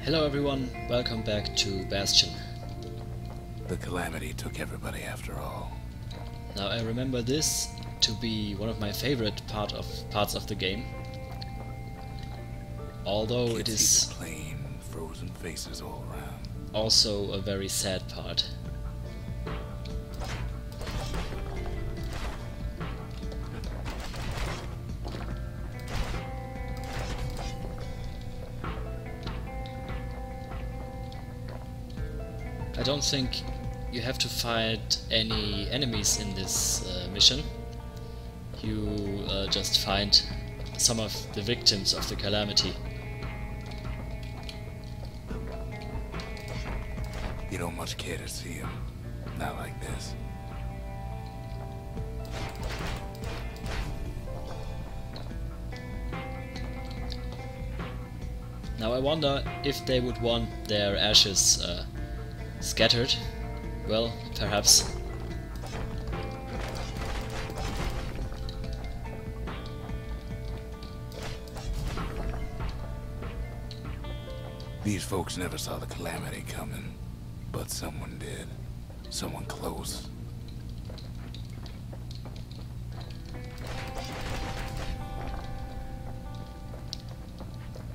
Hello everyone, welcome back to Bastion. The calamity took everybody after all. Now I remember this to be one of my favorite parts of the game. Although it Kids is see the plain, frozen faces all around. also a very sad part. I don't think you have to fight any enemies in this mission. You just find some of the victims of the calamity. You don't much care to see him. Not like this. Now I wonder if they would want their ashes scattered. Well, perhaps. These folks never saw the calamity coming. But someone did. Someone close.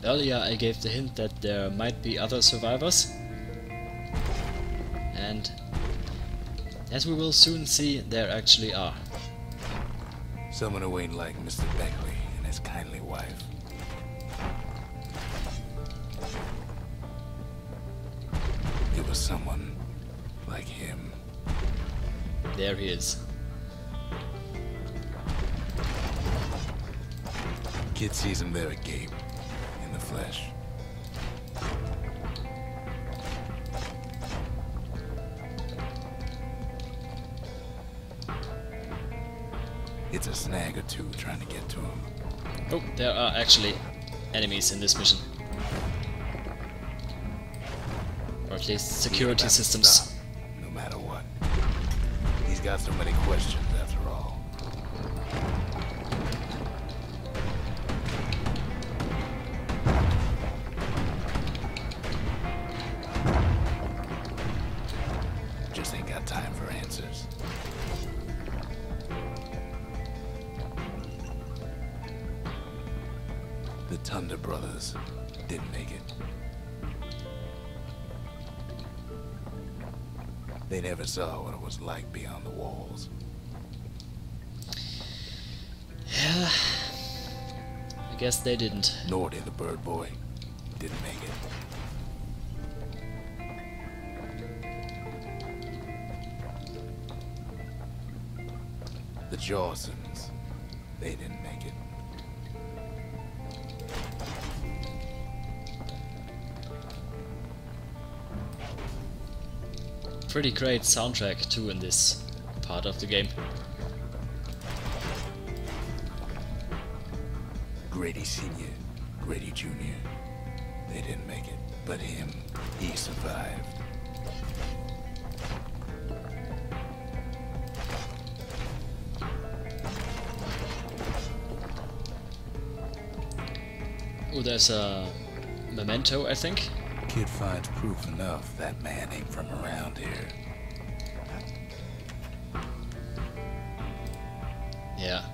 Earlier I gave the hint that there might be other survivors. And as we will soon see, there actually are. Someone who ain't like Mr. Beckley and his kindly wife. It was someone like him. There he is. Kid sees him there agape, in the flesh. It's a snag or two trying to get to him. Oh, there are actually enemies in this mission. Or at least security systems. Stop, no matter what. He's got so many questions after all. Just ain't got time for answers. The Thunder brothers didn't make it. They never saw what it was like beyond the walls. Yeah, I guess they didn't. Nor did the bird boy. Didn't make it. The Jawsons, they didn't make it. Pretty great soundtrack too in this part of the game. Grady Sr., Grady Jr., they didn't make it. But him, he survived. Oh, there's a memento, I think. Kid finds proof enough that man ain't from around here. Yeah.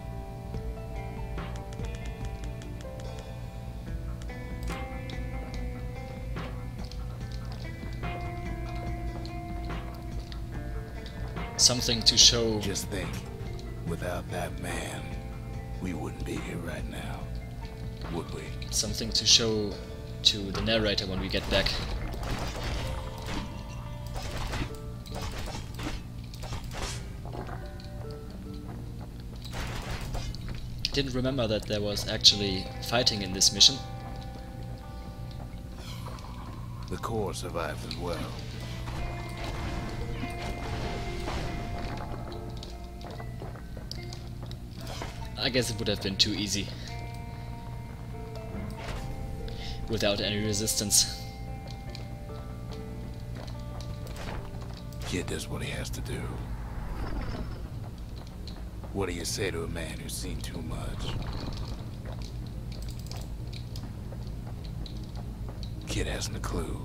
Something to show. Just think, without that man, we wouldn't be here right now, would we? Something to show to the narrator when we get back. Didn't remember that there was actually fighting in this mission. The Corps survived as well. I guess it would have been too easy. Without any resistance. Kid does what he has to do. What do you say to a man who's seen too much? kid hasn't a clue,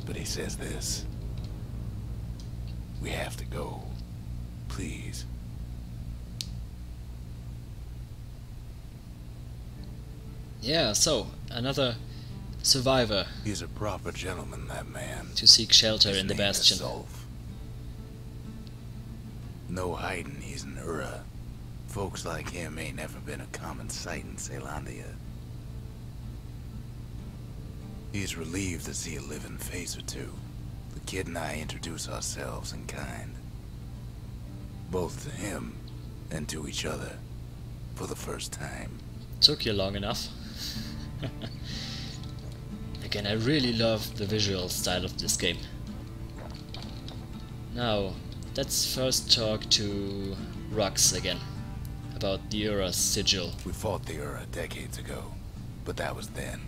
but he says this. We have to go. Please. Yeah, so, another survivor. He's a proper gentleman, that man. To seek shelter His in the name is Bastion. Zulf. No hiding, he's an Ura. Folks like him ain't never been a common sight in Caelandia. He's relieved to see a living face or two. The kid and I introduce ourselves in kind. Both to him and to each other. For the first time. Took you long enough. Again, I really love the visual style of this game. Now, let's first talk to Rux again. About the Ura's sigil. We fought the Ura decades ago. But that was then.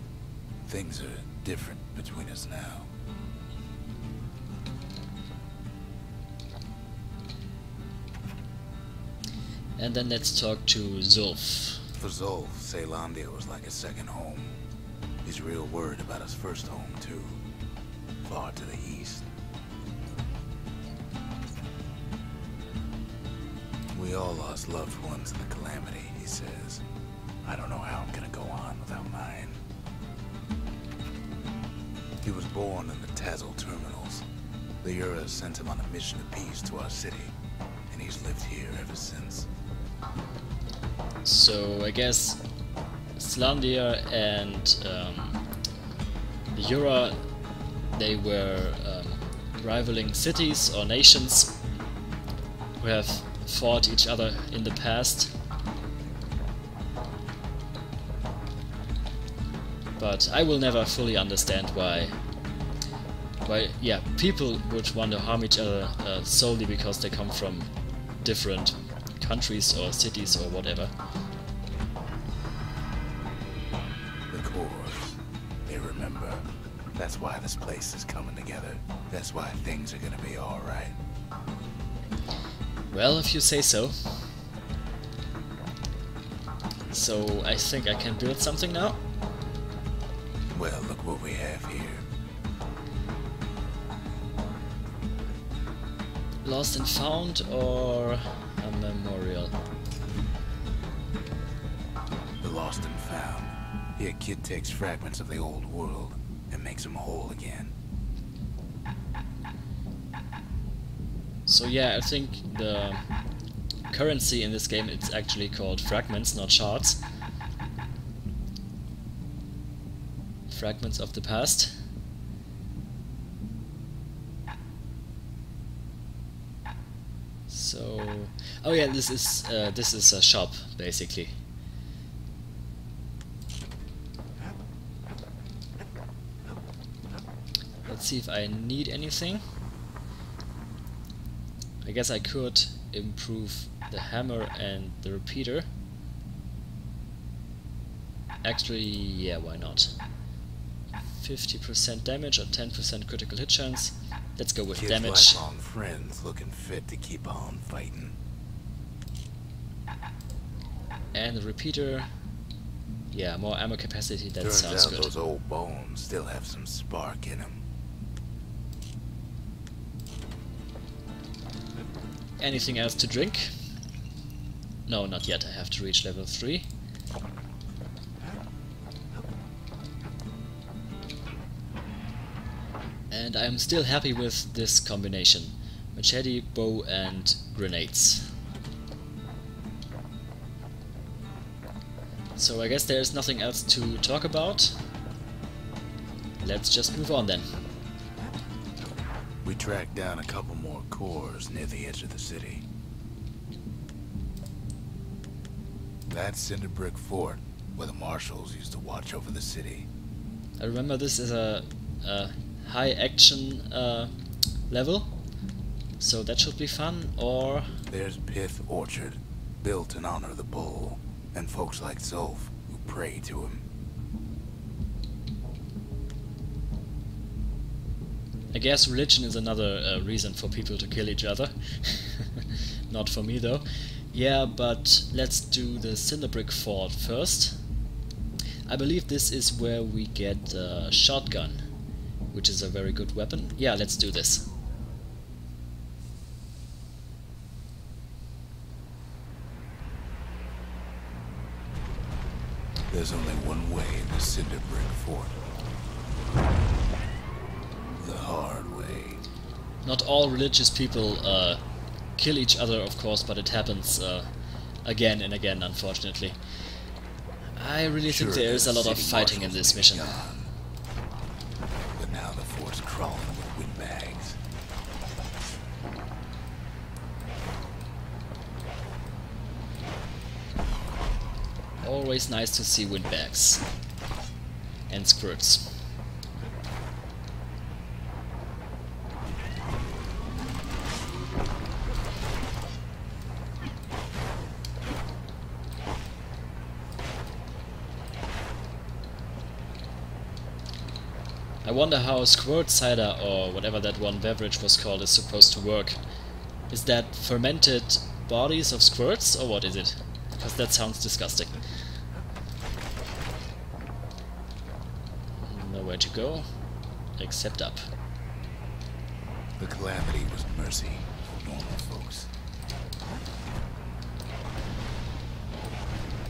Things are different between us now. And then let's talk to Zulf. For Zulf, Caelandia was like a second home. He's real worried about his first home, too. Far to the east. We all lost loved ones in the calamity, he says. I don't know how I'm gonna go on without mine. He was born in the Tazil terminals. The Ura sent him on a mission of peace to our city, and he's lived here ever since. So I guess Caelandia and the Ura, they were rivaling cities or nations who have fought each other in the past. But I will never fully understand why yeah, people would want to harm each other solely because they come from different countries or cities or whatever. The cores, they remember. That's why this place is coming together. That's why things are gonna be alright. Well, if you say so. So I think I can build something now. Well, look what we have here. Lost and found or a memorial? The lost and found. Here, kid takes fragments of the old world and makes them whole again. So yeah, I think the currency in this game, it's actually called fragments, not shards. Fragments of the past. So, oh yeah, this is a shop basically. Let's see if I need anything. I guess I could improve the hammer and the repeater. Actually, yeah, why not? 50% damage or 10% critical hit chance. Let's go with Kids damage. lifelong friends looking fit to keep on fighting. And the repeater. Yeah, more ammo capacity, that Turns sounds out good. those old bones still have some spark in them. Anything else to drink? No, not yet. I have to reach level 3. And I'm still happy with this combination. Machete, bow and grenades. So I guess there's nothing else to talk about. Let's just move on then. We tracked down a couple more cores near the edge of the city. That's Cinder Brick Fort, where the marshals used to watch over the city. I remember this is a high action level, so that should be fun. Or There's Pith Orchard, built in honor of the bull, and folks like Zulf who pray to him. I guess religion is another reason for people to kill each other. Not for me though. Yeah, but let's do the Cinderbrick Fort first. I believe this is where we get the shotgun. which is a very good weapon. Yeah, let's do this. There's only one way in the Cinder Brick Fort. The hard way. Not all religious people kill each other, of course, but it happens again and again, unfortunately. I really think there is a lot of fighting in this mission. But now the fort's crawling with windbags. Always nice to see windbags and squirts. I wonder how squirt cider, or whatever that one beverage was called, is supposed to work. Is that fermented bodies of squirts, or what is it? Because that sounds disgusting. Nowhere to go, except up. The calamity was mercy for normal folks.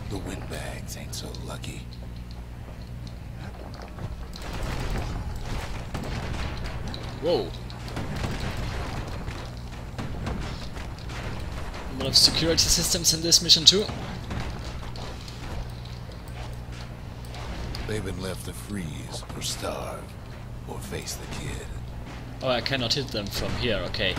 The windbags ain't so lucky. Whoa! A lot of security systems in this mission too. They've been left to freeze or starve or face the kid. Oh, I cannot hit them from here, okay.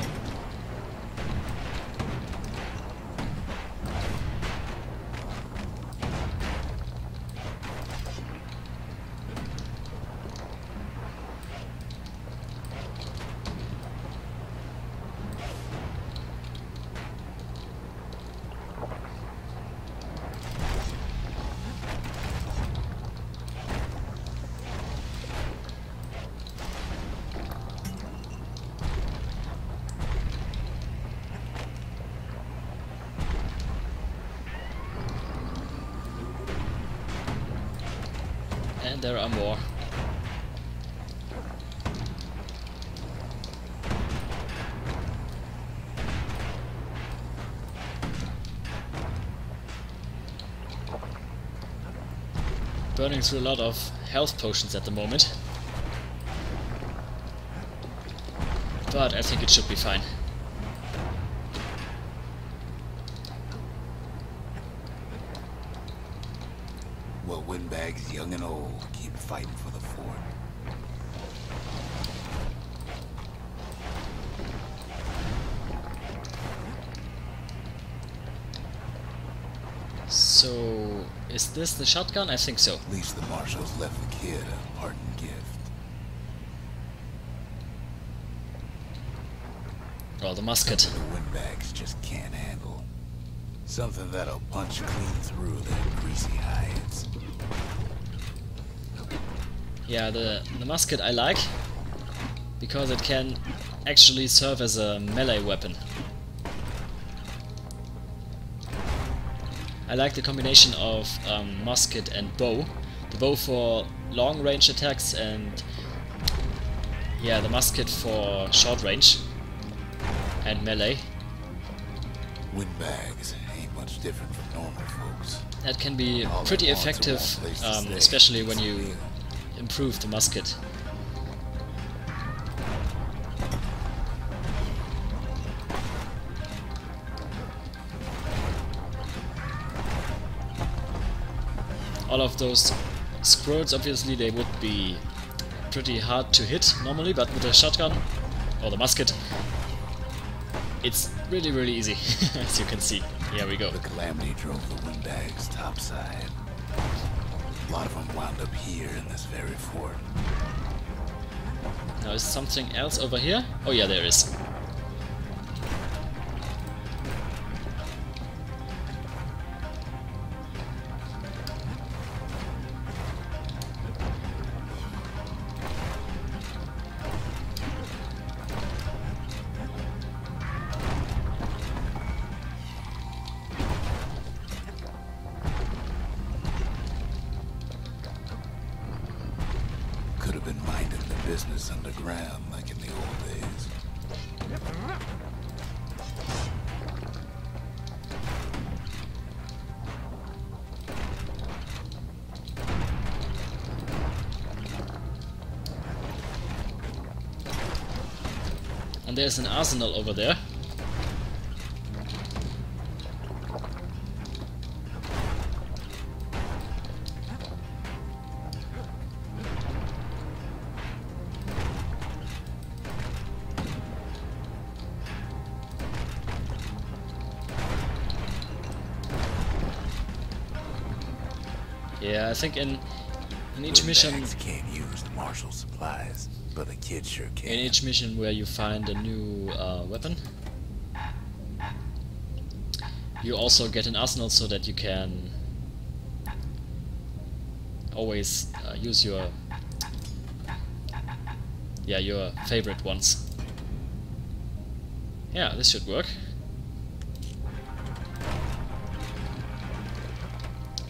And there are more. Burning through a lot of health potions at the moment. But I think it should be fine. Well, windbags young and old keep fighting for the fort. So, is this the shotgun? I think so. At least the marshals left the kid a parting gift. Or the musket. The windbags just can't handle. Something that'll punch clean through their greasy hides. Yeah, the musket I like, because it can actually serve as a melee weapon. I like the combination of musket and bow. The bow for long range attacks and yeah, the musket for short range and melee. Windbags ain't much different from normal folks. That can be pretty effective, especially when you improve the musket. All of those squirts, obviously, they would be pretty hard to hit normally, but with a shotgun or the musket, it's really, really easy, as you can see. Here we go. The calamity drove the windbags topside. A lot of them wound up here in this very fort. Now, is something else over here? Oh yeah, there is. could have been minding the business underground like in the old days. And there's an arsenal over there. Yeah, I think in each mission... can't use the martial supplies, but a kid sure can. In each mission where you find a new weapon, you also get an arsenal so that you can always use your favorite ones. Yeah, this should work.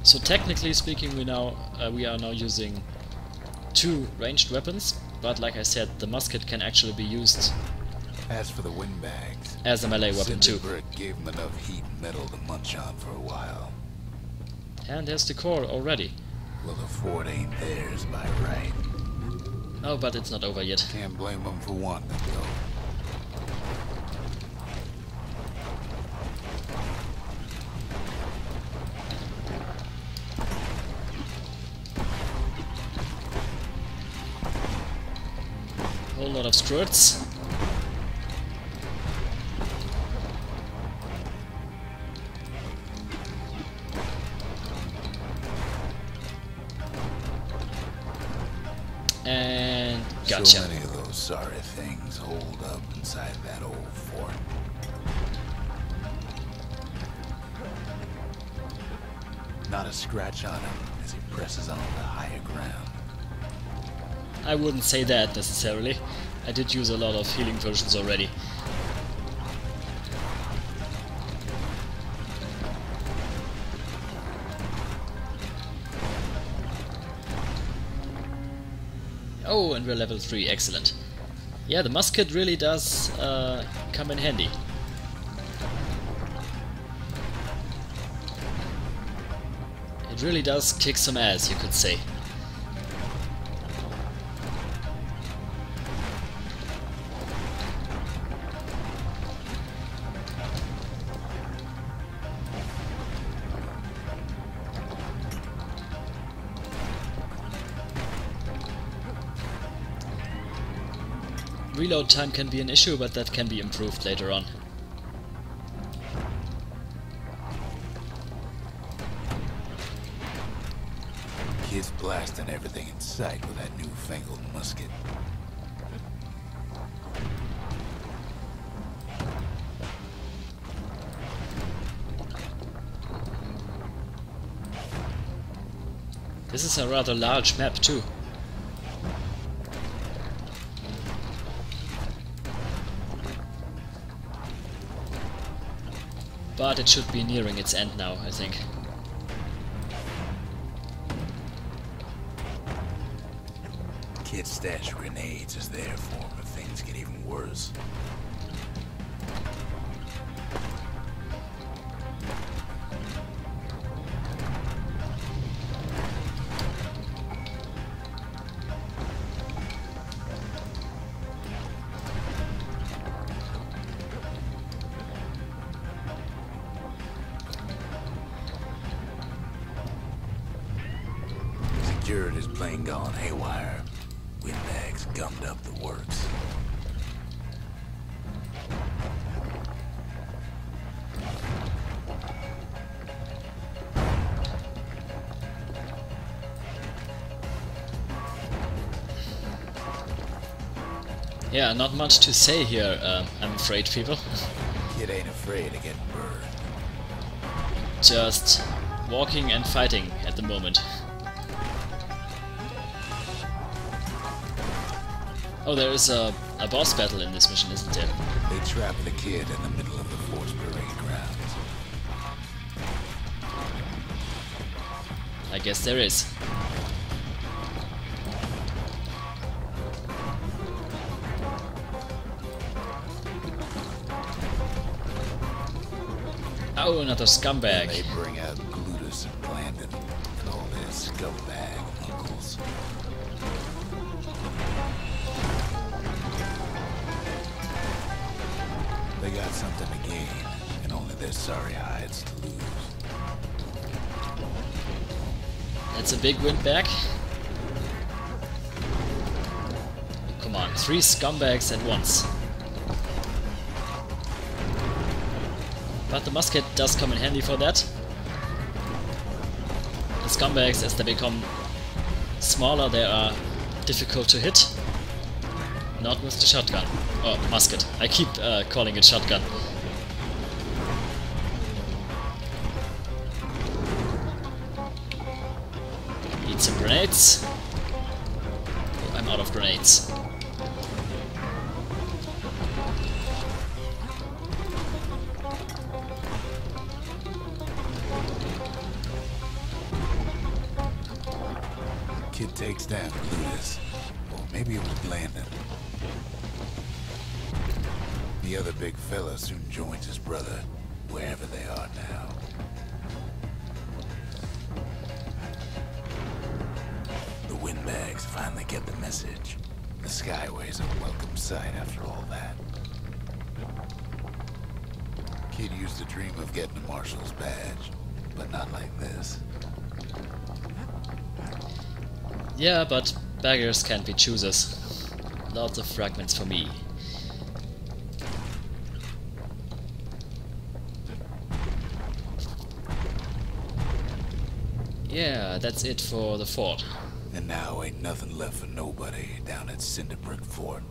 So technically speaking, we are now using 2 ranged weapons, but like I said, the musket can actually be used as for the windbags, as a melee weapon too. Brick gave him enough heat and metal to munch on for a while. And there's the core already. Well, the fort ain't theirs by right. Oh, but it's not over yet. Can't blame them for wanting it though. Whole lot of skirts. And gotcha. So many of those sorry things hold up inside that old fort. Not a scratch on him as he presses on to higher ground. I wouldn't say that necessarily. I did use a lot of healing potions already. Oh, and we're level 3, excellent. Yeah, the musket really does come in handy. It really does kick some ass, you could say. Reload time can be an issue, but that can be improved later on. Kid's blasting everything in sight with that newfangled musket. This is a rather large map too. But it should be nearing its end now, I think. Kid's stash of grenades is there for him if things get even worse. Secured his plane gone haywire. Windbags gummed up the works. Yeah, not much to say here, I'm afraid, people. Kid ain't afraid of getting burned. Just walking and fighting at the moment. Oh, there is a boss battle in this mission, isn't there? They trapped the kid in the middle of the fort's parade grounds. I guess there is. Oh, another scumbag. They bring out Glutus and Blandon and all their scumbag uncles. They got something to gain, and only their sorry hides to lose. That's a big win back. Come on, 3 scumbags at once. But the musket does come in handy for that. The scumbags, as they become smaller, they are difficult to hit. Not with the shotgun. Oh, musket. I keep calling it shotgun. Need some grenades. Oh, I'm out of grenades. Kid takes down Glutus. Or maybe it was Blandon. The other big fella soon joins his brother, wherever they are now. The windbags finally get the message. The Skyway's a welcome sight after all that. Kid used to dream of getting a marshal's badge, but not like this. Yeah, but beggars can't be choosers. Lots of fragments for me. Yeah, that's it for the fort. And now ain't nothing left for nobody down at Cinderbrick Fort.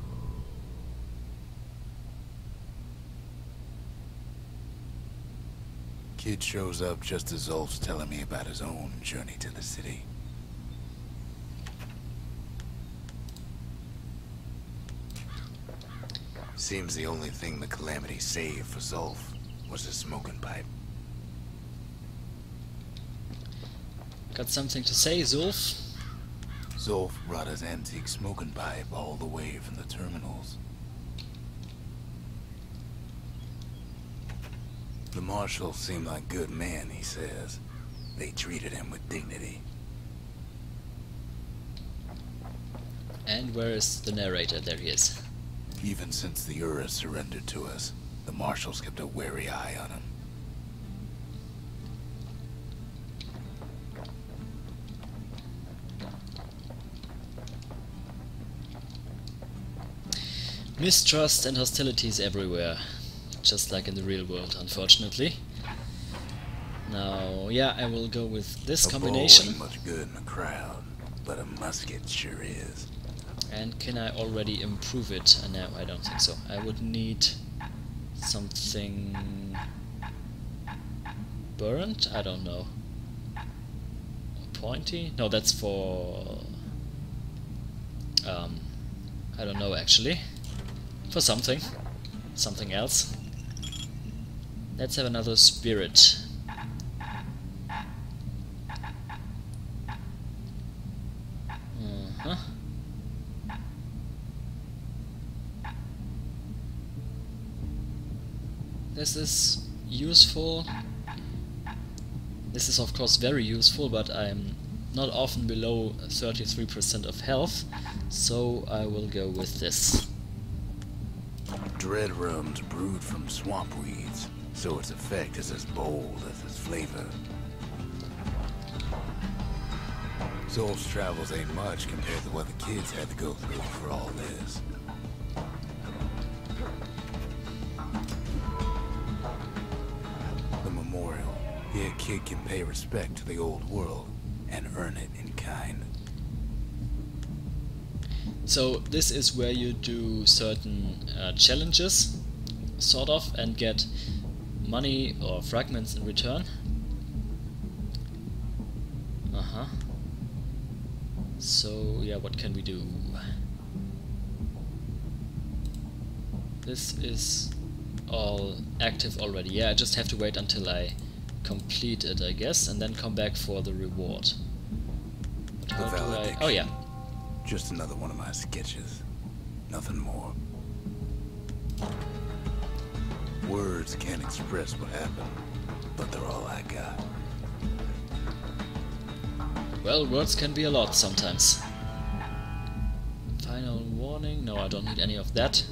Kid shows up just as Zulf's telling me about his own journey to the city. Seems the only thing the calamity saved for Zulf was his smoking pipe. Got something to say, Zulf? Zulf brought his antique smoking pipe all the way from the terminals. The marshals seem like good men, he says. They treated him with dignity. And where is the narrator? There he is. Even since the Ura surrendered to us, the marshals kept a wary eye on him. Mistrust and hostilities everywhere. Just like in the real world, unfortunately. Now, yeah, I will go with this combination. A bow ain't much good in a crowd, but a musket sure is. And can I already improve it? No, I don't think so. I would need something burnt? I don't know. Pointy? No, that's for... I don't know actually. For something. Something else. Let's have another spirit. This is useful. This is of course very useful, but I'm not often below 33% of health, so I will go with this. Dread rum's brewed from swamp weeds, so its effect is as bold as its flavor. Zulf's travels ain't much compared to what the kids had to go through for all this. The memorial. Here a kid can pay respect to the old world and earn it in kind. So this is where you do certain challenges, sort of, and get money or fragments in return. So yeah, what can we do? This is all active already. Yeah, I just have to wait until I complete it, I guess, and then come back for the reward. But how do I... Oh yeah. Just another one of my sketches. Nothing more. Words can't express what happened. but they're all I got. Well, words can be a lot sometimes. Final warning. No, I don't need any of that.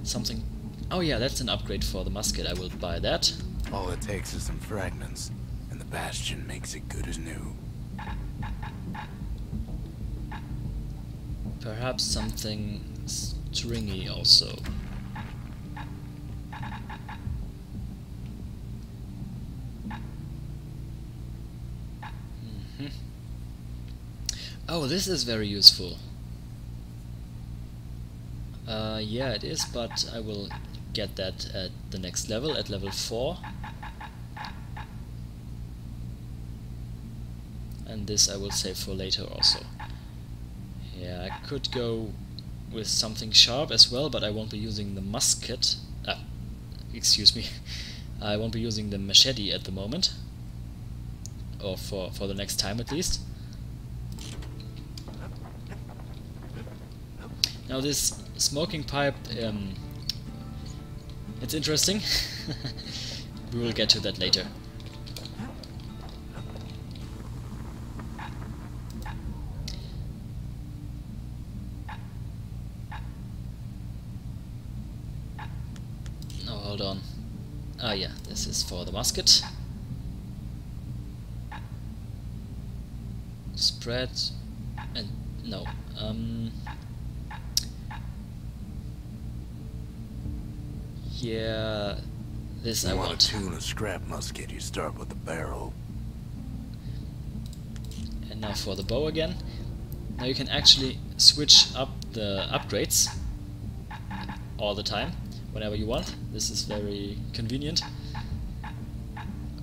Something... Oh yeah, that's an upgrade for the musket. I will buy that. All it takes is some fragments, and the Bastion makes it good as new. Perhaps something stringy also. Oh, this is very useful. Yeah, it is, but I will get that at the next level, at level 4. And this I will save for later also. Yeah, I could go with something sharp as well, but I won't be using the musket. Excuse me. I won't be using the machete at the moment. Or for the next time at least. Now this smoking pipe, it's interesting. We will get to that later. Oh, hold on. Ah yeah, this is for the musket. Spread and no. Yeah, this I want. To tune a scrap musket, you start with the barrel. And now for the bow again. Now you can actually switch up the upgrades all the time, whenever you want. This is very convenient.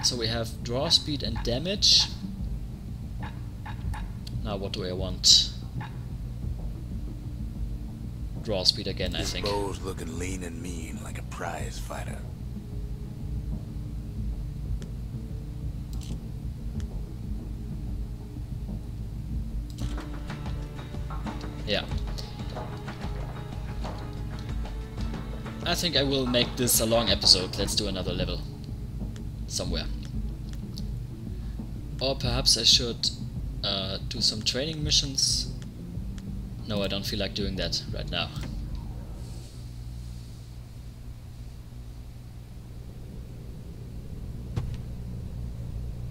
So we have draw speed and damage. Now what do I want? Draw speed again, I think. This bow's looking lean and mean like a prize fighter. Yeah. I think I will make this a long episode. Let's do another level somewhere. Or perhaps I should do some training missions. No, I don't feel like doing that right now.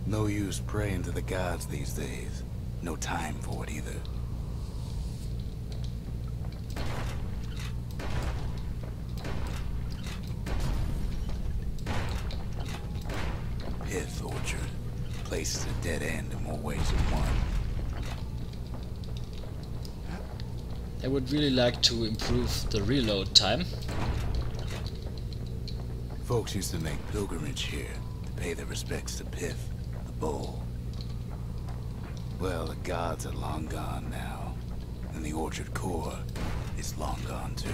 No use praying to the gods these days. No time for it either. Pith orchard. Place is a dead end in more ways than one. I would really like to improve the reload time. Folks used to make pilgrimage here to pay their respects to Pith, the bull. Well, the gods are long gone now, and the orchard core is long gone too.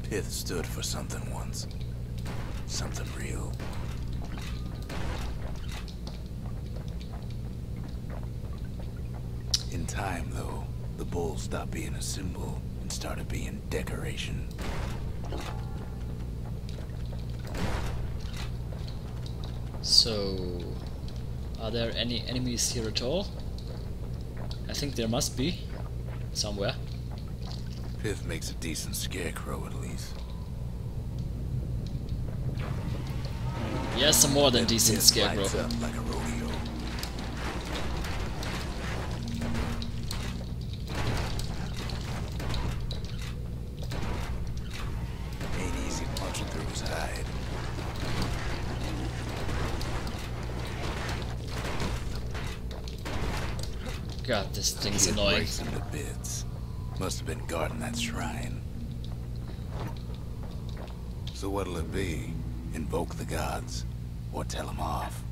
Pith stood for something once. Something real. In time, though, the bull stopped being a symbol and started being decoration. So, are there any enemies here at all? I think there must be, somewhere. Pith makes a decent scarecrow, at least. Yes, a more than decent Pith scarecrow. lights up like a rodeo. Ain't easy punching through his hide. God, this thing's Pith annoying. breaks him to bits. Must have been guarding that shrine. So what'll it be? Invoke the gods, or tell them off?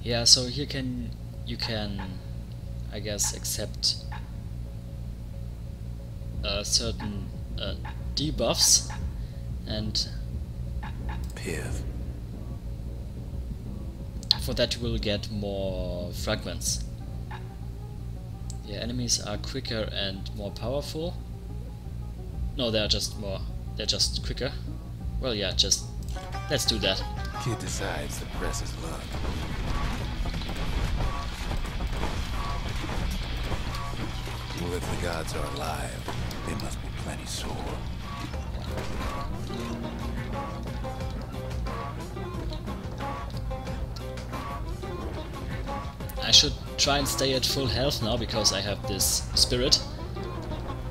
Yeah, so here you can, I guess, accept certain debuffs, and Piv. for that you will get more fragments. Yeah, enemies are quicker and more powerful. No, they're just quicker. Well, yeah, just let's do that. Kid decides to press his luck. Well, if the gods are alive, they must be plenty sore. I should try and stay at full health now, because I have this spirit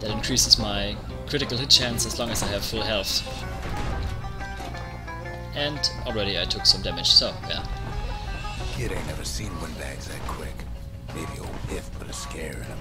that increases my critical hit chance as long as I have full health. And already I took some damage, so yeah. Kid ain't never seen windbags that quick. Maybe old Piff put a scare in him.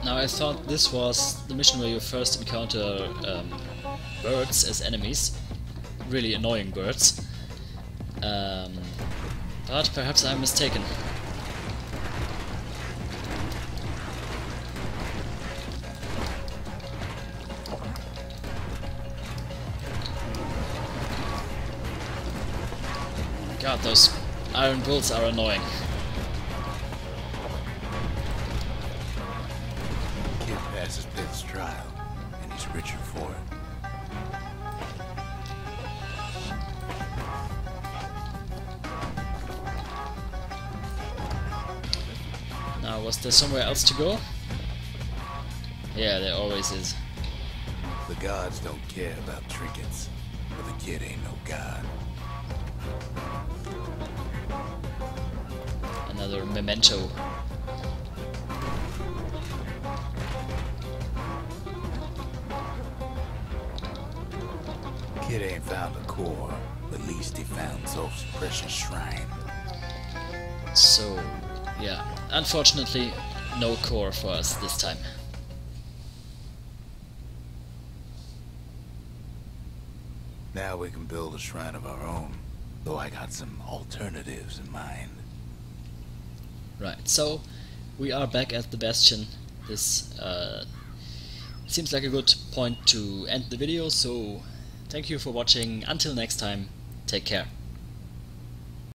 Now I thought this was the mission where you first encounter birds as enemies, really annoying birds, but perhaps I'm mistaken. God, those iron bulls are annoying. Passes Piff's trial, and he's richer for it. Now, was there somewhere else to go? Yeah, there always is. The gods don't care about trinkets, but the kid ain't no god. Another memento. Kid ain't found a core, but at least he found Zolf's precious shrine. So, yeah, unfortunately, no core for us this time. Now we can build a shrine of our own, though I got some alternatives in mind. Right, so we are back at the Bastion. This seems like a good point to end the video, so thank you for watching. Until next time, take care.